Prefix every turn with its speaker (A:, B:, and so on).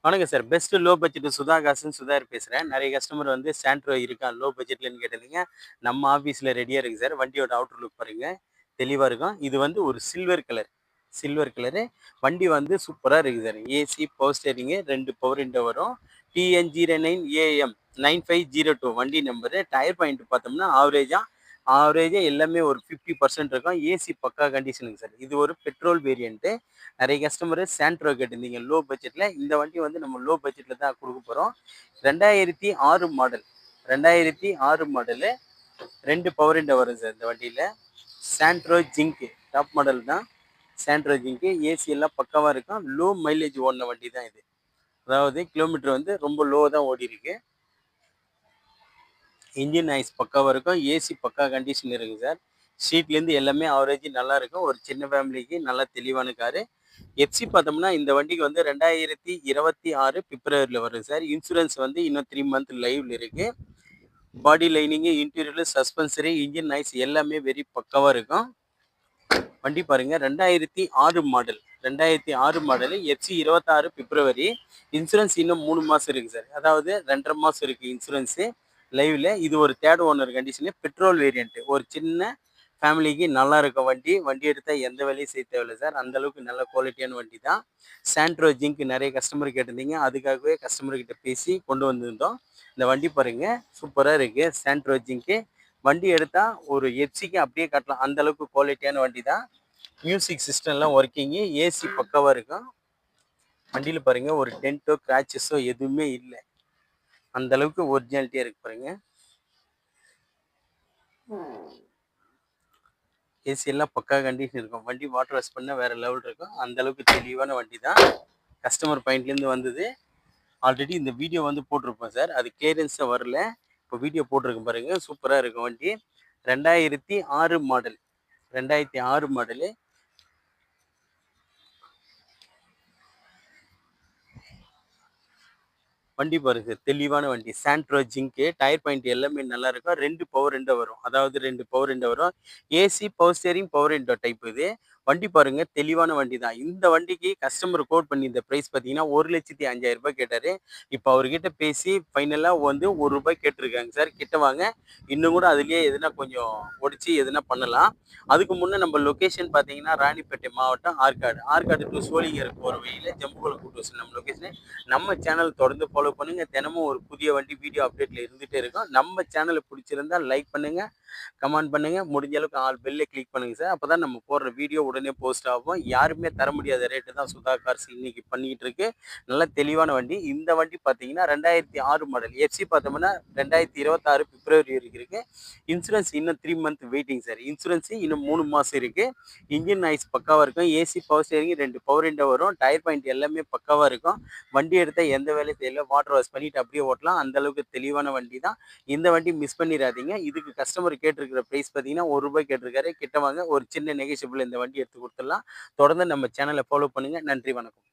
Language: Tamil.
A: வணக்கம் சார். பெஸ்ட் லோ பட்ஜெட் சுதாகாசுன்னு சுதாகர் பேசுறேன். நெறைய கஸ்டமர் வந்து சாண்ட்ரோ இருக்கா லோ பட்ஜெட்லன்னு கேட்டிருந்தீங்க. நம்ம ஆஃபீஸ்ல ரெடியா இருக்கு சார். வண்டியோட அவுட்டர் லுக் பாருங்க. தெளிவா இருக்கும். இது வந்து ஒரு சில்வர் கலர். Silver colour. வண்டி வந்து சூப்பரா இருக்கு sir. AC, power steering, 2 power window வரும். TN09AM 9502 வண்டி நம்பரு. டயர் பாயிண்ட் பார்த்தோம்னா ஆவரேஜா எல்லாமே ஒரு 50% இருக்கும். ஏசி பக்கா கண்டிஷனுங்க சார். இது ஒரு பெட்ரோல் வேரியன்ட்டு. நிறைய கஸ்டமர் சாண்ட்ரோ கேட்டிருந்தீங்க லோ பட்ஜெட்டில். இந்த வண்டி வந்து நம்ம லோ பட்ஜெட்டில் தான் கொடுக்க போகிறோம். 2006 மாடல். 2006 மாடலு. 2 பவர் விண்டோ வரும் சார் இந்த வண்டியில். சாண்ட்ரோ ஜிங்க் டாப் மாடல் தான். சாண்ட்ரோ ஜிங்க் ஏசி எல்லாம் பக்காவாக இருக்கும். லோ மைலேஜ் ஓடின வண்டி தான் இது. அதாவது கிலோமீட்டர் வந்து ரொம்ப லோ தான் ஓடி இருக்கு. இன்ஜின் நாய்ஸ் பக்காவாக இருக்கும். ஏசி பக்கா கண்டிஷன் இருக்குது சார். சீட்லேருந்து எல்லாமே ஆவரேஜ் நல்லா இருக்கும். ஒரு சின்ன ஃபேமிலிக்கு நல்லா தெளிவான காரு. எஃப்சி பார்த்தோம்னா இந்த வண்டிக்கு வந்து 2026 பிப்ரவரியில் வரும் சார். இன்சூரன்ஸ் வந்து இன்னும் 3 மந்த் லைவ்ல இருக்கு. பாடி லைனிங்கு, இன்டீரியர், சஸ்பென்சரி, இன்ஜின் நாய்ஸ் எல்லாமே வெரி பக்காவாக இருக்கும். வண்டி பாருங்க 2006 மாடல். 2006 மாடலு. எஃப்சி 26 பிப்ரவரி. இன்சூரன்ஸ் இன்னும் 3 மாதம் இருக்குது சார். அதாவது 2.5 மாதம் இருக்குது இன்சூரன்ஸு லைவ்ல. இது ஒரு third owner condition. Petrol variant. ஒரு சின்ன ஃபேமிலிக்கு நல்லா இருக்கும் வண்டி. வண்டி எடுத்தால் எந்த வேலையும் செய்ய தேவையில்லை சார். அந்தளவுக்கு நல்ல குவாலிட்டியான வண்டி தான். சாண்ட்ரோ ஜிங்க் நிறைய கஸ்டமர் கேட்டிருந்தீங்க. அதுக்காகவே கஸ்டமர்கிட்ட பேசி கொண்டு வந்திருந்தோம். இந்த வண்டி பாருங்க சூப்பராக இருக்குது. சாண்ட்ரோ ஜிங்க்கு வண்டி எடுத்தால் ஒரு எஃப்சிக்கு அப்படியே காட்டலாம். அந்தளவுக்கு குவாலிட்டியான வண்டி தான். Music சிஸ்டம்லாம் working. ஏசி பக்காவாக இருக்கும். வண்டியில் பாருங்கள் ஒரு டென்ட்டோ கிராச்சஸோ எதுவுமே இல்லை. அந்தளவுக்கு ஒரிஜினாலிட்டியாக இருக்கு பாருங்க. ஏசி எல்லாம் பக்கா கண்டிஷன் இருக்கும். வண்டி வாட்டர் வாஷ் பண்ணால் வேறு லெவல் இருக்கும். அந்தளவுக்கு தெளிவான வண்டி தான். கஸ்டமர் பாயிண்ட்லேருந்து வந்தது. ஆல்ரெடி இந்த வீடியோ வந்து போட்டிருப்போம் சார். அது கிளியரன்ஸாக வரல. இப்போ வீடியோ போட்டிருக்கேன் பாருங்கள். சூப்பராக இருக்கும் வண்டி. 2006 மாடல். 2006 மாடலு. வண்டி பாருங்க தெளிவான வண்டி. சாண்ட்ரோ ஜிங்க்கு. டயர் பாயிண்ட் எல்லாமே நல்லா இருக்கும். 2 பவர் விண்டோ வரும். அதாவது 2 பவர் விண்டோ வரும். AC, power steering, power window type இது. வண்டி பாருங்க தெளிவான வண்டி தான். இந்த வண்டிக்கு கஸ்டமர் கோட் பண்ணி இந்த ப்ரைஸ் பார்த்தீங்கன்னா 1,05,000 கேட்டார். இப்போ அவர்கிட்ட பேசி ஃபைனலாக வந்து ரூ. 1 கேட்டிருக்காங்க சார். கிட்ட வாங்க. இன்னும் கூட அதுலேயே எதுனா கொஞ்சம் ஒடிச்சு எதுனா பண்ணலாம். அதுக்கு முன்னே நம்ம லொக்கேஷன் பார்த்தீங்கன்னா ராணிப்பேட்டை மாவட்டம் ஆற்காடு. ஆற்காடு டு சோளிங்கர் போகிற வழியில் ஜம்புகுளம் கூட்டு நம்ம லொக்கேஷன். நம்ம சேனல் தொடர்ந்து ஃபாலோ பண்ணுங்க. தினமும் ஒரு புதிய வண்டி வீடியோ அப்டேட்ல இருந்துட்டே இருக்கும். நம்ம சேனலை பிடிச்சிருந்தா லைக் பண்ணுங்க, கமெண்ட் பண்ணுங்க. முடிஞ்ச அளவுக்கு ஆல் பெல்லை கிளிக் பண்ணுங்க சார். அப்பதான் நம்ம போடுற வீடியோ உடனே போஸ்ட் ஆகும். யாருமே தர முடியாத ரேட்டு தான் சுதா கார்ஸ் இன்னைக்கு பண்ணிட்டு இருக்கு. நல்ல தெளிவான வண்டி. இந்த வண்டி பார்த்தீங்கன்னா 2006 மாடல். எஃப்சி பார்த்தோம்னா 2026 பிப்ரவரி வரைக்கும் இருக்கு. இன்சூரன்ஸ் இன்னும் 3 மந்த் வெயிட்டிங் சார். இன்சூரன்ஸ் இன்னும் 3 மாசம் இருக்கு. இன்ஜின் நாய்ஸ் பக்காவா இருக்கும். AC, power steering, 2 power window வரும். டயர் பாயிண்ட் எல்லாமே பக்காவா இருக்கும். வண்டி எடுத்தால் எந்த வேலையும் செய்யல. வாட்டர் வாஷ் பண்ணிட்டு அப்படியே ஓட்டலாம். அந்த அளவுக்கு தெளிவான வண்டி தான். இந்த வண்டி மிஸ் பண்ணிடாதீங்க. இதுக்கு கஸ்டமர் கேட்டிருக்கிற ப்ரைஸ் பார்த்தீங்கன்னா ரூ. 1 கேட்டிருக்காரு. கிட்ட வாங்க ஒரு சின்ன நெகோஷியபிள் இந்த வண்டி எடுத்து கொடுத்துடலாம். தொடர்ந்து நம்ம சேனலை ஃபாலோ பண்ணுங்க. நன்றி, வணக்கம்.